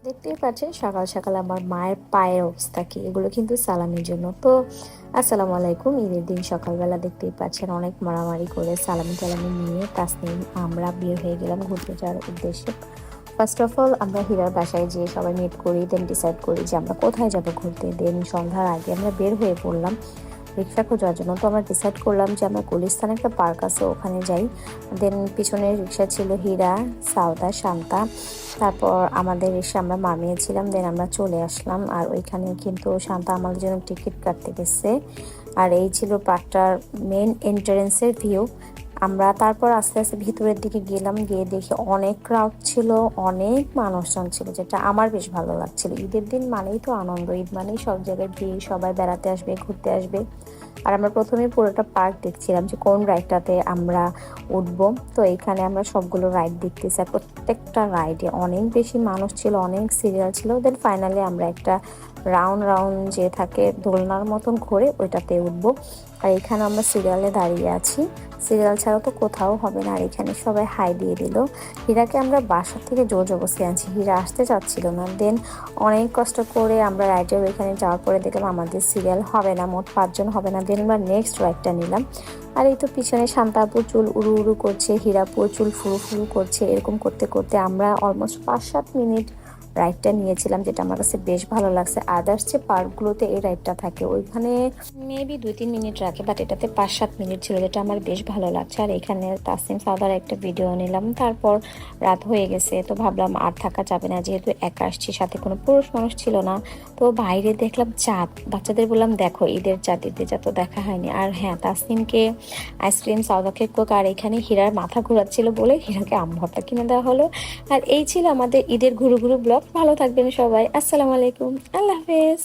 দেখতেই পাচ্ছেন সকাল সকাল আমার মায়ের পায়ের অবস্থা কি, এগুলো কিন্তু সালামির জন্য। তো আসসালামু আলাইকুম। ঈদের দিন সকালবেলা দেখতেই পাচ্ছেন অনেক মারামারি করে সালামি টালামি নিয়ে তাসনিম আমরা বের হয়ে গেলাম ঘুরতে যাওয়ার উদ্দেশ্যে। ফার্স্ট অফ অল আমরা হীরার বাসায় যেয়ে সবাই মিট করি, দেন ডিসাইড করি যে আমরা কোথায় যাব ঘুরতে। দেন সন্ধ্যার আগে আমরা বের হয়ে পড়লাম রিক্সা খোঁজার জন্য। তো আমরা ডিসাইড করলাম যে আমরা গুলিস্তানে একটা পার্ক আছে ওখানে যাই। দেন পিছনের রিক্সা ছিল হীরা, সাউদা, শান্তা। তারপর আমাদের এসে আমরা মামিয়েছিলাম, দেন আমরা চলে আসলাম। আর ওইখানে কিন্তু শান্তা আমাদের জন্য টিকিট কাটতে গেছে। আর এই ছিল পার্কটার মেন এন্ট্রেন্সের ভিউ। আমরা তারপর আস্তে আস্তে ভিতরের দিকে গেলাম, গিয়ে দেখি অনেক ক্রাউড ছিল, অনেক মানুষজন ছিল, যেটা আমার বেশ ভালো লাগছিল। ঈদের দিন মানেই তো আনন্দ, ঈদ মানেই সব জায়গায় ভিড়, সবাই বেড়াতে আসবে, ঘুরতে আসবে। আর আমরা প্রথমেই পুরোটা পার্ক দেখছিলাম যে কোন রাইডটাতে আমরা উঠবো। তো এইখানে আমরা সবগুলো রাইড দেখতেছি, আর প্রত্যেকটা রাইডে অনেক বেশি মানুষ ছিল, অনেক সিরিয়াল ছিল। দেন ফাইনালি আমরা একটা রাউন্ড রাউন্ড যে থাকে দোলনার মতন ঘুরে ওইটাতে উঠবো। আর এখানে আমরা সিরিয়ালে দাঁড়িয়ে আছি, সিরিয়াল ছাড়া তো কোথাও হবে না। আর এখানে সবাই হাই দিয়ে দিল। হীরাকে আমরা বাসার থেকে জোর জবরদস্তি আনছি, হীরা আসতে চাচ্ছিল না। দেন অনেক কষ্ট করে আমরা রাইডের ওইখানে যাওয়ার পরে দেখলাম আমাদের সিরিয়াল হবে না, মোট 5 জন হবে না। দেন আমরা নেক্সট রাইডটা নিলাম। আর এই তো পিছনে শান্তাপুর চুল উড়ু উড়ু করছে, হীরাপুর চুল ফুরু ফুরু করছে। এরকম করতে করতে আমরা অলমোস্ট 5-7 মিনিট রাইডটা নিয়েছিলাম, যেটা আমার কাছে বেশ ভালো লাগছে। আদার্স যে পার্কগুলোতে এই রাইডটা থাকে ওইখানে মেবি 2-3 মিনিট রাখে, বাট এটাতে 5-7 মিনিট ছিল, যেটা আমার বেশ ভালো লাগছে। আর এখানে তাসনিম সাউদার একটা ভিডিও নিলাম। তারপর রাত হয়ে গেছে, তো ভাবলাম আর থাকা যাবে না, যেহেতু একা আসছি, সাথে কোনো পুরুষ মানুষ ছিল না। তো বাইরে দেখলাম চাঁদ, বাচ্চাদের বললাম দেখো ঈদের চাঁদ, ঈদের চাঁদ তো দেখা হয়নি। আর হ্যাঁ, তাসনিমকে আইসক্রিম, সাউদাকে কোক, আর এখানে হীরার মাথা ঘোরাচ্ছিল বলে হীরাকে আম ভর্তা কিনে দেওয়া হলো। আর এই ছিল আমাদের ঈদের ঘুরু ঘুরু ব্লগ। ভালো থাকবেন সবাই, আসসালামু আলাইকুম, আল্লাহ হাফেজ।